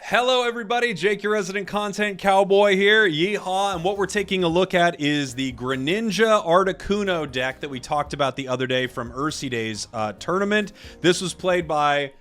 Hello everybody, Jake your resident content cowboy here, yeehaw, and what we're taking a look at is the Greninja Articuno deck that we talked about the other day from Ursi Day's tournament. This was played by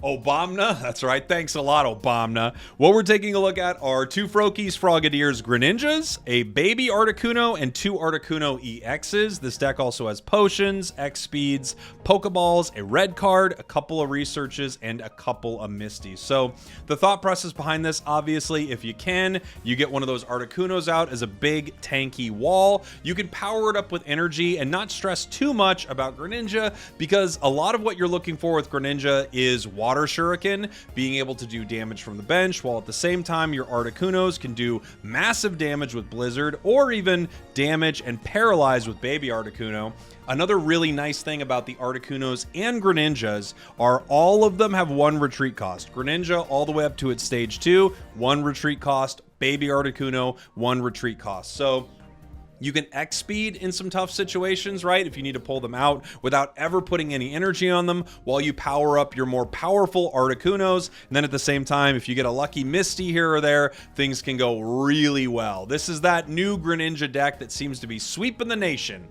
Obamna. That's right. Thanks a lot, Obamna. What we're taking a look at are two Froakies, Frogadiers, Greninjas, a baby Articuno, and two Articuno EXs. This deck also has potions, X speeds, Pokeballs, a red card, a couple of researches, and a couple of Misties. So the thought process behind this, obviously, if you can, you get one of those Articunos out as a big tanky wall. You can power it up with energy and not stress too much about Greninja, because a lot of what you're looking for with Greninja is Water Shuriken, being able to do damage from the bench, while at the same time your Articunos can do massive damage with Blizzard, or even damage and paralyze with Baby Articuno. Another really nice thing about the Articunos and Greninjas are all of them have one retreat cost. Greninja all the way up to its stage 2, one retreat cost. Baby Articuno, one retreat cost. So you can X speed in some tough situations, right? If you need to pull them out without ever putting any energy on them, while you power up your more powerful Articunos. And then at the same time, if you get a lucky Misty here or there, things can go really well. This is that new Greninja deck that seems to be sweeping the nation.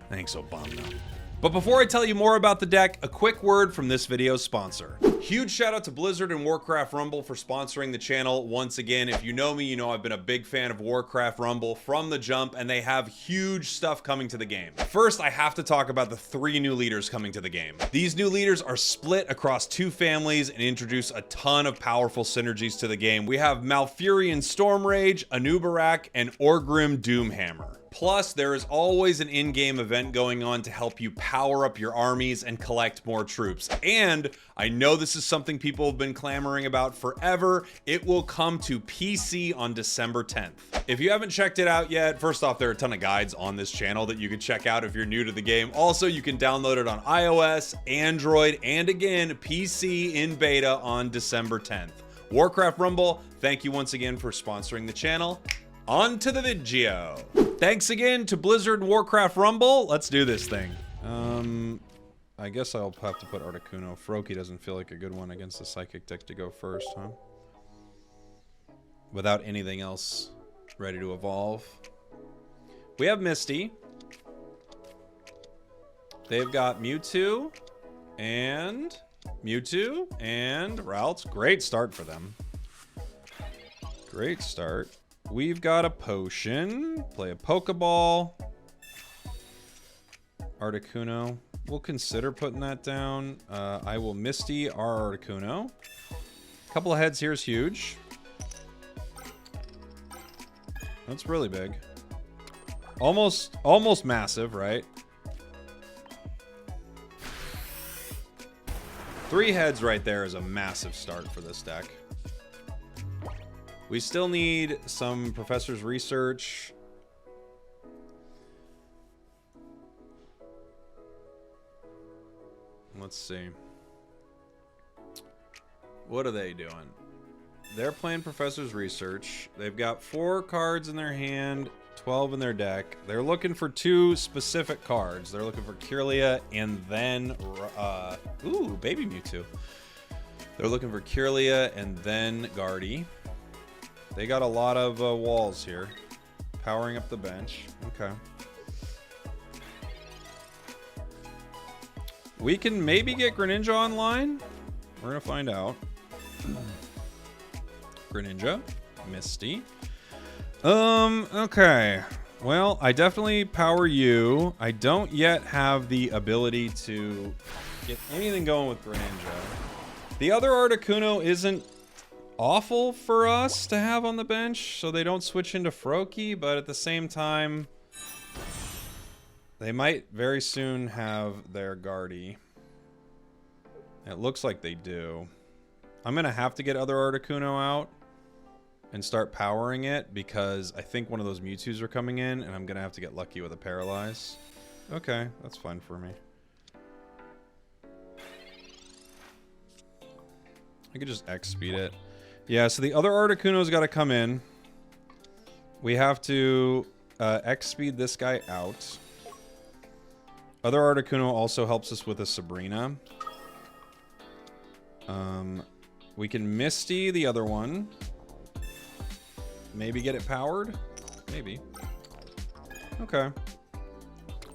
Thanks, Obama. But before I tell you more about the deck, a quick word from this video's sponsor. Huge shout out to Blizzard and Warcraft Rumble for sponsoring the channel once again. If you know me, you know I've been a big fan of Warcraft Rumble from the jump, and they have huge stuff coming to the game. First, I have to talk about the 3 new leaders coming to the game. These new leaders are split across 2 families and introduce a ton of powerful synergies to the game. We have Malfurion Stormrage, Anubarak, and Orgrim Doomhammer. Plus, there is always an in-game event going on to help you power up your armies and collect more troops. And I know this is something people have been clamoring about forever. It will come to PC on December 10th. If you haven't checked it out yet, first off, there are a ton of guides on this channel that you can check out if you're new to the game. Also, you can download it on iOS, Android, and again, PC in beta on December 10th. Warcraft Rumble, thank you once again for sponsoring the channel. On to the video. Thanks again to Blizzard and Warcraft Rumble. Let's do this thing. I guess I'll have to put Articuno. Froakie doesn't feel like a good one against the Psychic deck to go first, huh? Without anything else ready to evolve. We have Misty. They've got Mewtwo and Routes. Great start for them. Great start. We've got a potion. Play a Pokeball. Articuno. We'll consider putting that down. I will Misty our Articuno. A couple of heads here is huge. That's really big. Almost massive, right? 3 heads right there is a massive start for this deck. We still need some Professor's Research. Let's see. What are they doing? They're playing Professor's Research. They've got 4 cards in their hand, 12 in their deck. They're looking for 2 specific cards. They're looking for Kirlia and then... ooh, Baby Mewtwo. They're looking for Kirlia and then Guardy. They got a lot of walls here. Powering up the bench. Okay. We can maybe get Greninja online. We're going to find out. Greninja. Misty. Okay. Well, I definitely power you. I don't yet have the ability to get anything going with Greninja. The other Articuno isn't awful for us to have on the bench, so they don't switch into Froakie, but at the same time, they might very soon have their Guardy. It looks like they do. I'm gonna have to get other Articuno out and start powering it, because I think one of those Mewtwo's are coming in, and I'm gonna have to get lucky with a Paralyze. Okay, that's fine for me. I could just X speed it. Yeah, so the other Articuno's got to come in. We have to X speed this guy out. Other Articuno also helps us with a Sabrina. We can Misty the other one. Maybe get it powered? Maybe. Okay.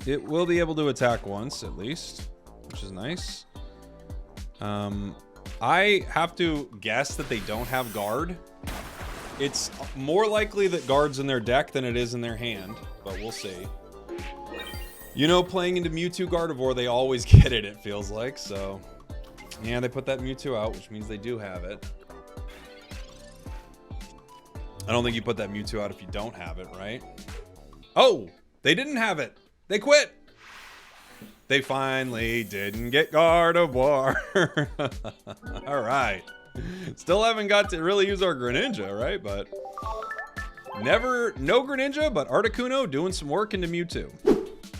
It will be able to attack once, at least, which is nice. I have to guess that they don't have guard. It's more likely that guard's in their deck than it is in their hand, but we'll see. You know, playing into Mewtwo Gardevoir, they always get it, it feels like, so... Yeah, they put that Mewtwo out, which means they do have it. I don't think you put that Mewtwo out if you don't have it, right? Oh! They didn't have it! They quit! They finally didn't get Gardevoir. Alright. Still haven't got to really use our Greninja, right? But... no Greninja, but Articuno doing some work into Mewtwo.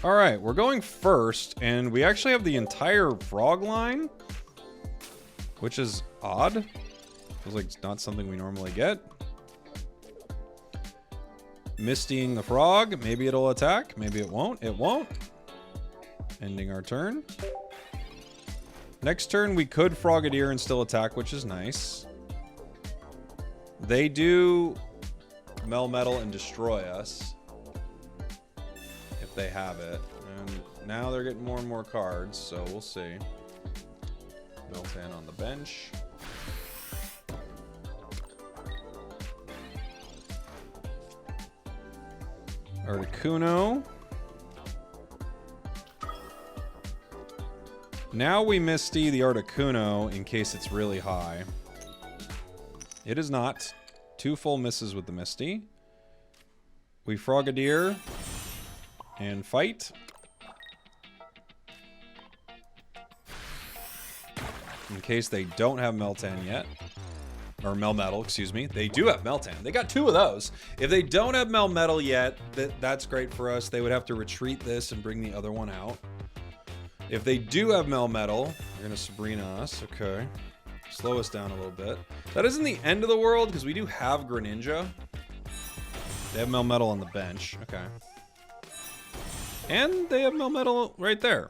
Alright, we're going first, and we actually have the entire frog line. Which is odd. Feels like it's not something we normally get. Mistying the frog. Maybe it'll attack. Maybe it won't. It won't. Ending our turn. Next turn, we could Frogadier and still attack, which is nice. They do Melmetal and destroy us. If they have it. And now they're getting more and more cards, so we'll see. Meltan on the bench. Articuno. Now we Misty the Articuno in case it's really high. It is not. 2 full misses with the Misty. We Frogadier and fight. In case they don't have Meltan yet. Or Melmetal, excuse me. They do have Meltan. They got 2 of those. If they don't have Melmetal yet, that's great for us. They would have to retreat this and bring the other one out. If they do have Melmetal, they're going to Sabrina us. Okay. Slow us down a little bit. That isn't the end of the world, because we do have Greninja. They have Melmetal on the bench. Okay. And they have Melmetal right there.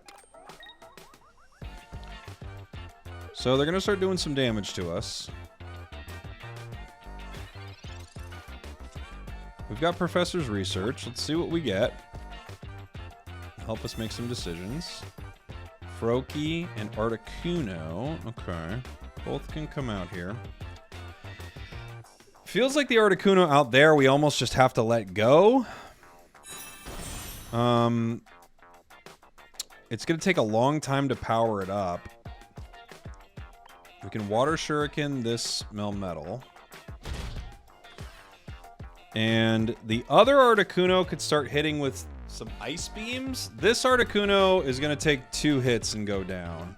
So they're going to start doing some damage to us. We've got Professor's Research. Let's see what we get. Help us make some decisions. Froakie and Articuno. Okay. Both can come out here. Feels like the Articuno out there we almost just have to let go. It's going to take a long time to power it up. We can Water Shuriken this Melmetal. And the other Articuno could start hitting with some Ice Beams. This Articuno is going to take 2 hits and go down.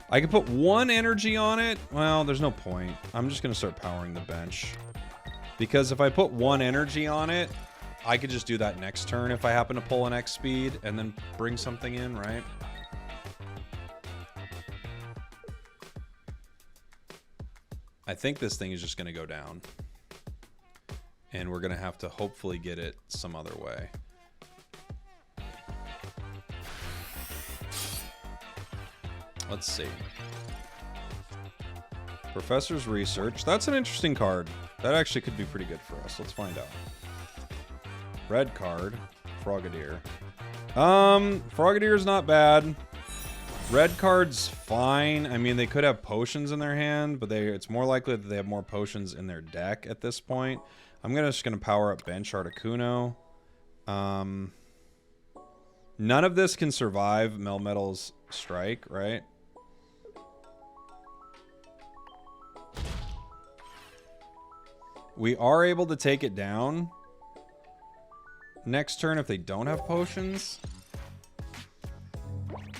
I could put 1 energy on it. Well, there's no point. I'm just going to start powering the bench. Because if I put 1 energy on it, I could just do that next turn if I happen to pull an X speed and then bring something in, right? I think this thing is just going to go down. And we're going to have to hopefully get it some other way. Let's see. Professor's Research. That's an interesting card. That actually could be pretty good for us. Let's find out. Red card. Frogadier. Frogadier's not bad. Red card's fine. I mean, they could have potions in their hand, but it's more likely that they have more potions in their deck at this point. I'm just gonna power up bench Articuno. None of this can survive Melmetal's strike, right? We are able to take it down next turn if they don't have potions.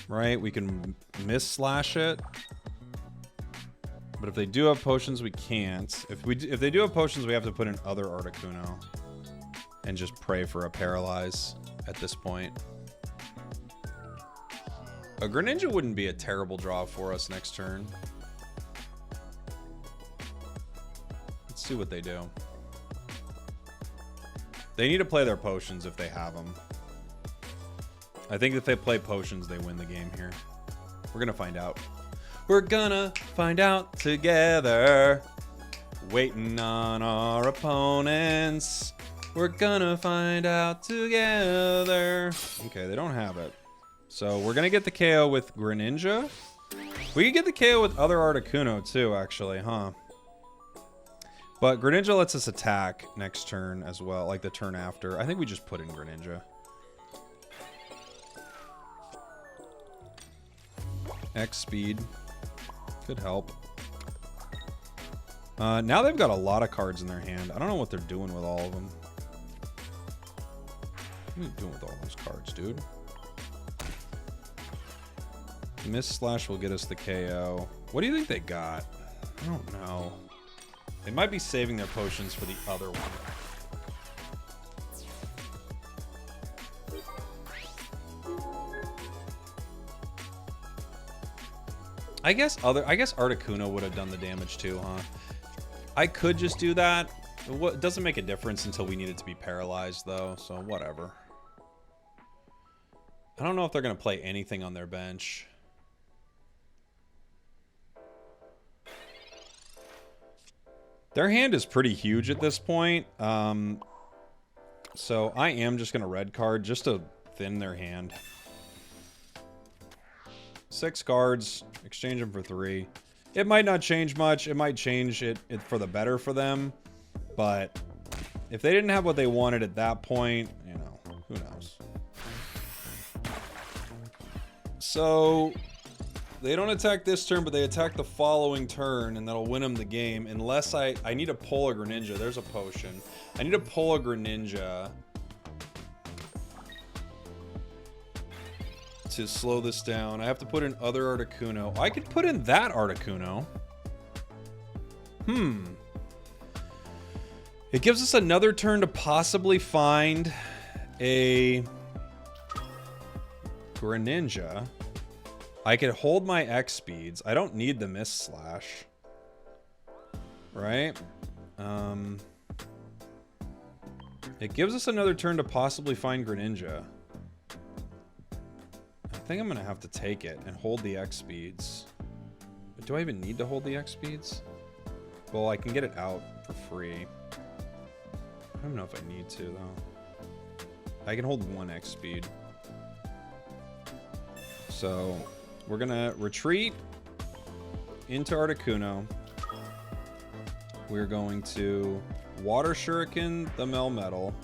Right? We can miss slash it. But if they do have potions, we can't. If they do have potions, we have to put in other Articuno and just pray for a paralyze at this point. A Greninja wouldn't be a terrible draw for us next turn. Let's see what they do. They need to play their potions if they have them. I think if they play potions, they win the game here. We're going to find out. We're gonna find out together. Waiting on our opponents. We're gonna find out together. Okay, they don't have it. So we're gonna get the KO with Greninja. We could get the KO with other Articuno too, actually, huh? But Greninja lets us attack next turn as well, like the turn after. I think we just put in Greninja. X speed. Could help. Now they've got a lot of cards in their hand. I don't know what they're doing with all of them. What are you doing with all those cards, dude? Miss Slash will get us the KO. What do you think they got? I don't know. They might be saving their potions for the other one. I guess Articuno would have done the damage too, huh? I could just do that. It doesn't make a difference until we need it to be paralyzed, though, so whatever. I don't know if they're going to play anything on their bench. Their hand is pretty huge at this point. So I am just going to red card just to thin their hand. 6 cards, exchange them for 3. It might not change much. It might change it for the better for them. But if they didn't have what they wanted at that point, you know, who knows? So they don't attack this turn, but they attack the following turn, and that'll win them the game. Unless I need to pull a Greninja. There's a potion. I need to pull a Greninja to slow this down. I have to put in other Articuno. I could put in that Articuno. It gives us another turn to possibly find a Greninja. I could hold my X speeds. I don't need the Miss Slash. Right? It gives us another turn to possibly find Greninja. I think I'm going to have to take it and hold the X speeds. But do I even need to hold the X speeds? Well, I can get it out for free. I don't know if I need to, though. I can hold 1 X speed. So we're going to retreat into Articuno. We're going to Water Shuriken the Melmetal.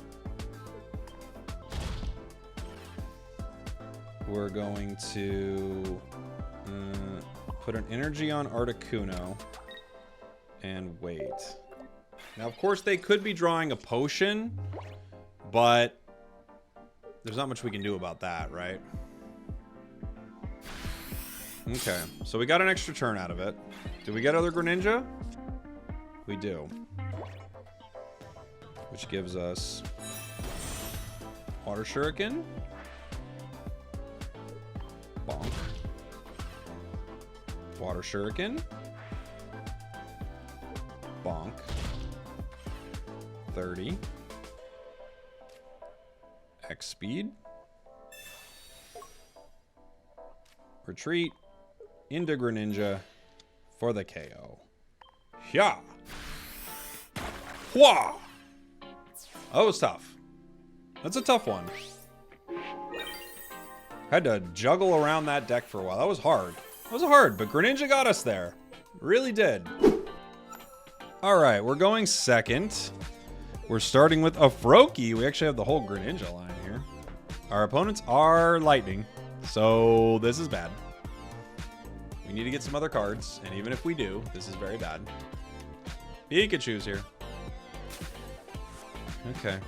We're going to put an energy on Articuno and wait. Now, of course, they could be drawing a potion, but there's not much we can do about that, right? Okay, so we got an extra turn out of it. Do we get other Greninja? We do. Which gives us Water Shuriken. Bonk. Water Shuriken. Bonk. 30. X speed. Retreat into Greninja for the KO. Yeah. Hua! That was tough. That's a tough one. Had to juggle around that deck for a while. That was hard. That was hard, but Greninja got us there. Really did. All right, we're going second. We're starting with a Froakie. We actually have the whole Greninja line here. Our opponents are Lightning, so this is bad. We need to get some other cards, and even if we do, this is very bad. Pikachu's here. Okay.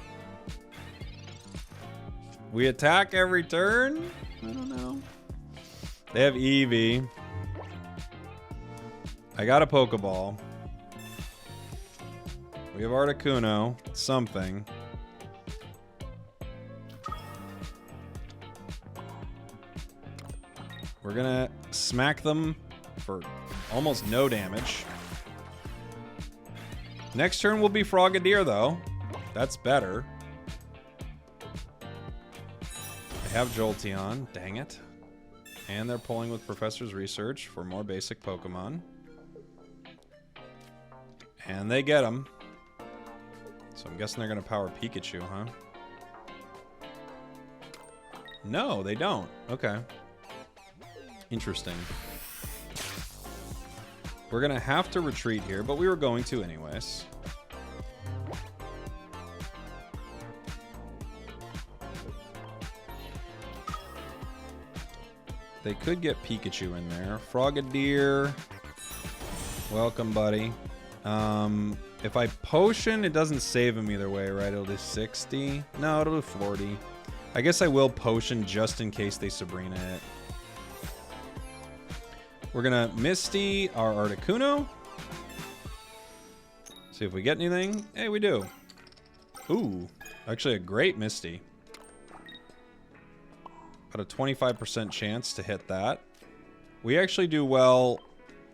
We attack every turn? I don't know. They have Eevee. I got a Pokeball. We have Articuno. Something. We're gonna smack them for almost no damage. Next turn will be Frogadier, though. That's better. I have Jolteon. Dang it. And they're pulling with Professor's Research for more basic Pokemon. And they get them. So I'm guessing they're going to power Pikachu, huh? No, they don't. Okay. Interesting. We're going to have to retreat here, but we were going to anyways. They could get Pikachu in there. Frogadier. Welcome, buddy. If I potion, it doesn't save him either way, right? It'll do 60. No, it'll do 40. I guess I will potion just in case they Sabrina it. We're gonna Misty our Articuno. See if we get anything. Hey, we do. Ooh, actually a great Misty. Got a 25% chance to hit that. We actually do well,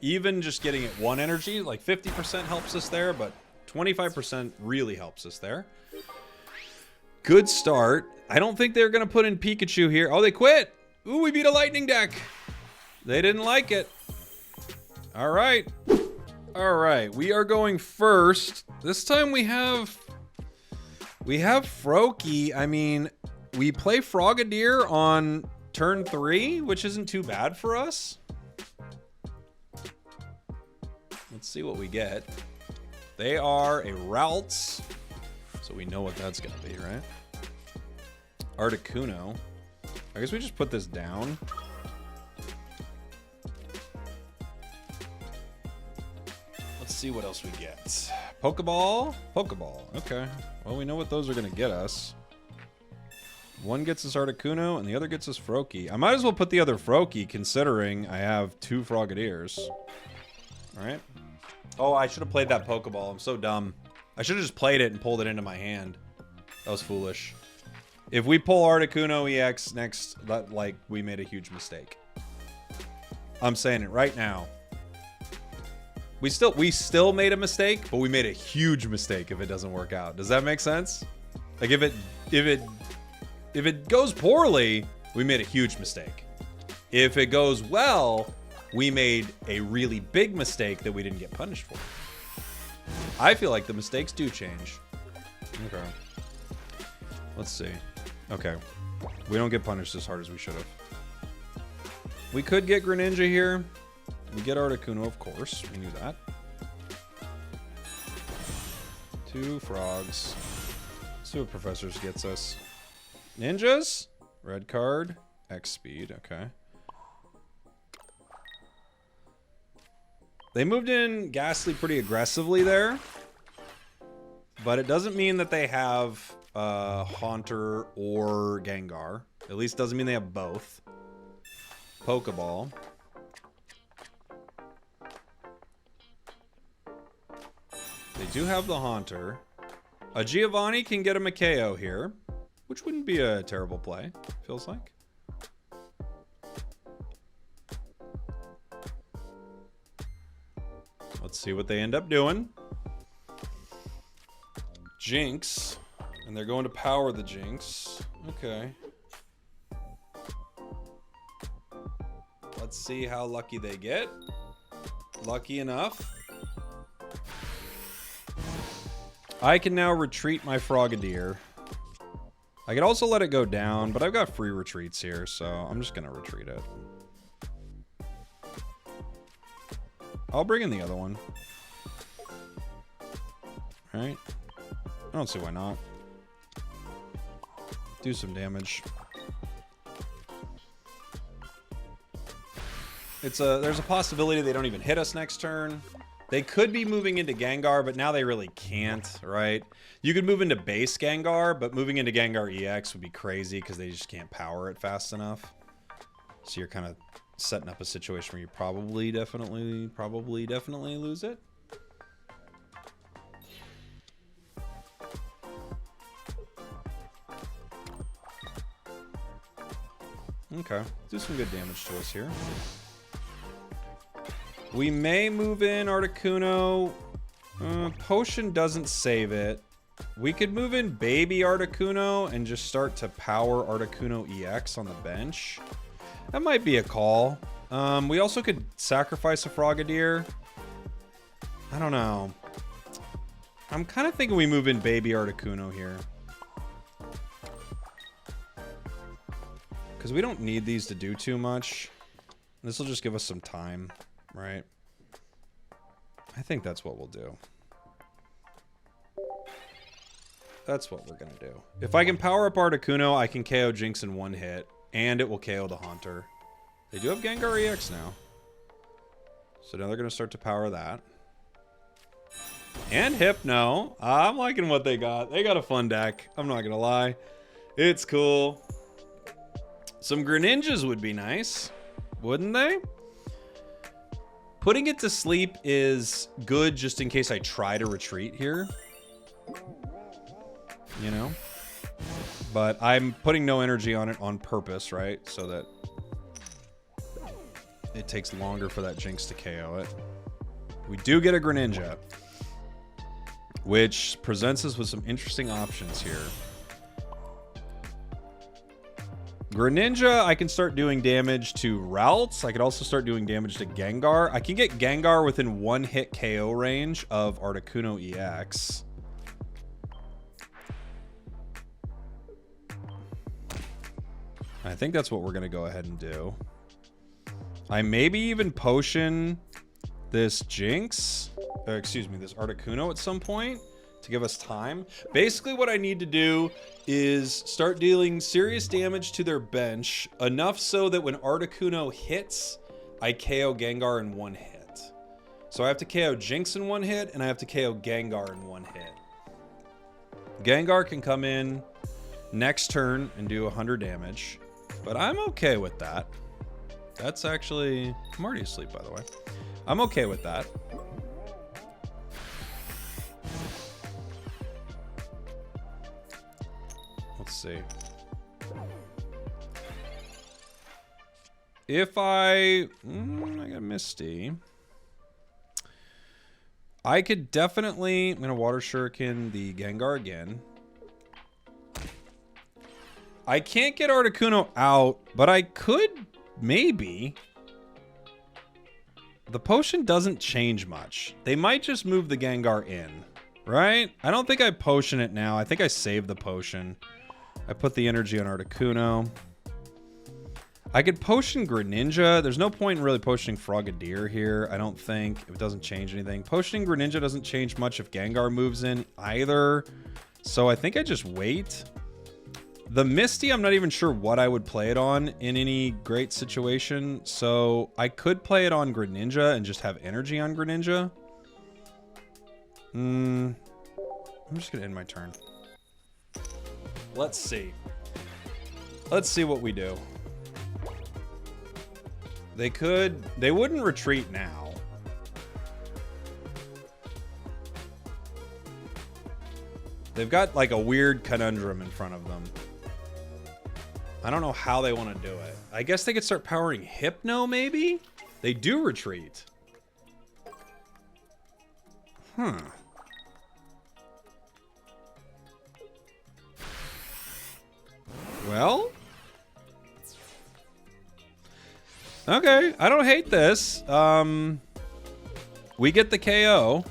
even just getting it 1 energy. Like 50% helps us there, but 25% really helps us there. Good start. I don't think they're going to put in Pikachu here. Oh, they quit. Ooh, we beat a lightning deck. They didn't like it. All right. All right. We are going first. This time we have Froakie. I mean, we play Frogadier on turn 3, which isn't too bad for us. Let's see what we get. They are a Ralts, so we know what that's gonna be, right? Articuno. I guess we just put this down. Let's see what else we get. Pokeball? Pokeball. Okay. Well, we know what those are gonna get us. One gets us Articuno, and the other gets us Froakie. I might as well put the other Froakie, considering I have 2 Frogadiers. All right. Oh, I should have played that Pokeball. I'm so dumb. I should have just played it and pulled it into my hand. That was foolish. If we pull Articuno EX next, that, like, we made a huge mistake. I'm saying it right now. We still made a mistake, but we made a huge mistake if it doesn't work out. Does that make sense? Like, if it goes poorly, we made a huge mistake. If it goes well, we made a really big mistake that we didn't get punished for. I feel like the mistakes do change. Okay. Let's see. Okay. We don't get punished as hard as we should have. We could get Greninja here. We get Articuno, of course. We knew that. 2 frogs. Let's see what Professors gets us. Ninjas? Red card. X speed. Okay. They moved in Ghastly pretty aggressively there. But it doesn't mean that they have Haunter or Gengar. At least doesn't mean they have both. Pokeball. They do have the Haunter. A Giovanni can get a Makeo here, which wouldn't be a terrible play, feels like. Let's see what they end up doing. Jinx. And they're going to power the Jinx. Okay. Let's see how lucky they get. Lucky enough. I can now retreat my Frogadier. I could also let it go down, but I've got free retreats here, so I'm just going to retreat it. I'll bring in the other one. Alright. I don't see why not. Do some damage. There's a possibility they don't even hit us next turn. They could be moving into Gengar, but now they really can't, right? You could move into base Gengar, but moving into Gengar EX would be crazy because they just can't power it fast enough. So you're kind of setting up a situation where you probably definitely lose it. Okay, do some good damage to us here. We may move in Articuno. Potion doesn't save it. We could move in Baby Articuno and just start to power Articuno EX on the bench. That might be a call. We also could sacrifice a Frogadier. I don't know. I'm kind of thinking we move in Baby Articuno here. Because we don't need these to do too much. This will just give us some time, right? I think that's what we'll do. That's what we're going to do. If I can power up Articuno, I can KO Jinx in one hit. And it will KO the Haunter. They do have Gengar EX now. So now they're going to start to power that. And Hypno. I'm liking what they got. They got a fun deck. I'm not going to lie. It's cool. Some Greninjas would be nice. Wouldn't they? Putting it to sleep is good just in case I try to retreat here. You know? But I'm putting no energy on it on purpose, right? So that it takes longer for that Jinx to KO it. We do get a Greninja, which presents us with some interesting options here. Greninja, I can start doing damage to routes. I could also start doing damage to Gengar. I can get Gengar within one hit KO range of Articuno EX. I think that's what we're going to go ahead and do. I maybe even potion this Jinx, excuse me, this Articuno at some point to give us time. Basically what I need to do is start dealing serious damage to their bench, enough so that when Articuno hits, I KO Gengar in one hit. So I have to KO Jinx in one hit, and I have to KO Gengar in one hit. Gengar can come in next turn and do 100 damage. But I'm okay with that. That's actually... I'm already asleep, by the way. I'm okay with that. Let's see. If I got Misty. I could definitely... I'm going to Water Shuriken the Gengar again. I can't get Articuno out, but I could maybe. The potion doesn't change much. They might just move the Gengar in, right? I don't think I potion it now. I think I save the potion. I put the energy on Articuno. I could potion Greninja. There's no point in really potioning Frogadier here, I don't think. It doesn't change anything. Potioning Greninja doesn't change much if Gengar moves in either. So I think I just wait. The Misty, I'm not even sure what I would play it on in any great situation. So I could play it on Greninja and just have energy on Greninja. I'm just going to end my turn. Let's see. Let's see what we do. They wouldn't retreat now. They've got like a weird conundrum in front of them. I don't know how they want to do it. I guess they could start powering Hypno, maybe? They do retreat. Well? Okay, I don't hate this. We get the KO.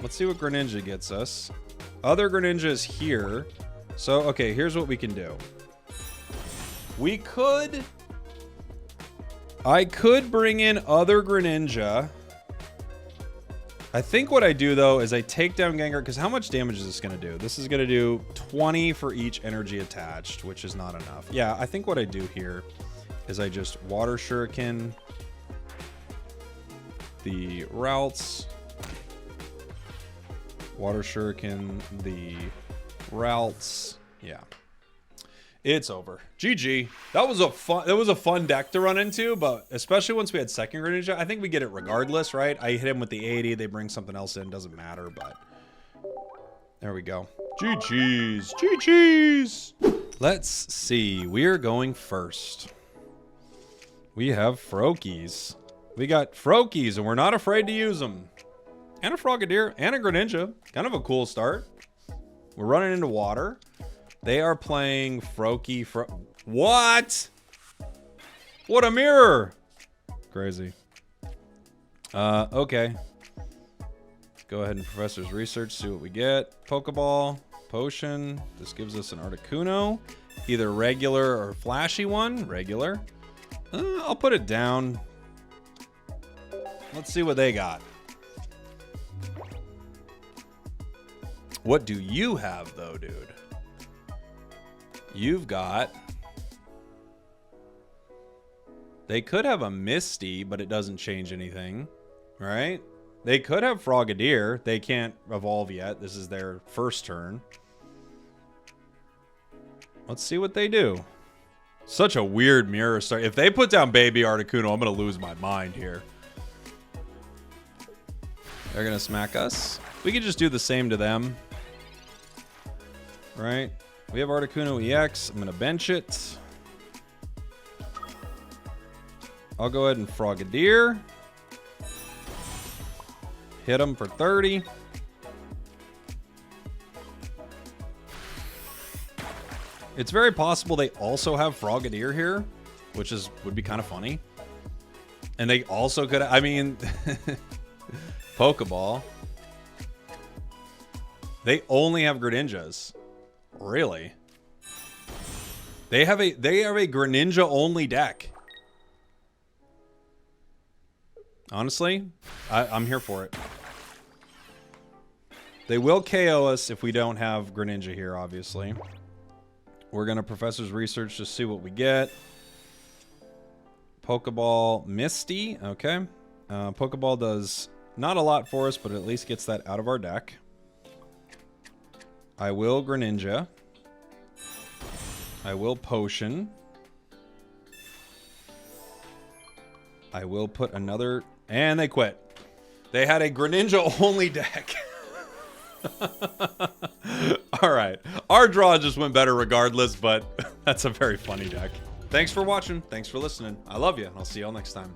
Let's see what Greninja gets us. Other Greninja is here. So, okay, here's what we can do. I could bring in other Greninja. I think what I do, though, is I take down Gengar, because how much damage is this going to do? This is going to do 20 for each energy attached, which is not enough. Yeah, I think what I do here is I just Water Shuriken the routes. Water Shuriken the routes. Yeah. It's over. GG. That was a fun deck to run into, but especially once we had second Greninja, I think we get it regardless, right? I hit him with the 80, they bring something else in, doesn't matter, but there we go. GG's. GG's. Let's see. We're going first. We have Froakies. We got Froakies, and we're not afraid to use them. And a Frogadier, and a Greninja. Kind of a cool start. We're running into water. They are playing Froakie. What? What a mirror. Crazy. Okay. Go ahead and Professor's Research, see what we get. Pokeball, Potion. This gives us an Articuno. Either regular or flashy one. Regular. I'll put it down. Let's see what they got. What do you have, though, dude? You've got... They could have a Misty, but it doesn't change anything, right? They could have Frogadier. They can't evolve yet. This is their first turn. Let's see what they do. Such a weird mirror start. If they put down Baby Articuno, I'm going to lose my mind here. They're going to smack us. We could just do the same to them. Right? We have Articuno EX. I'm going to bench it. I'll go ahead and Frogadier. Hit him for 30. It's very possible they also have Frogadier here, which would be kind of funny. And they also could, I mean, Pokeball. They only have Greninjas. Really? They have a Greninja only deck. Honestly, I'm here for it. They will KO us if we don't have Greninja here, obviously. We're going to Professor's Research to see what we get. Pokeball Misty. Okay. Pokeball does not a lot for us, but at least gets that out of our deck. I will Greninja. I will Potion. I will put another... And they quit. They had a Greninja only deck. All right. Our draw just went better regardless, but that's a very funny deck. Thanks for watching. Thanks for listening. I love you, and I'll see y'all next time.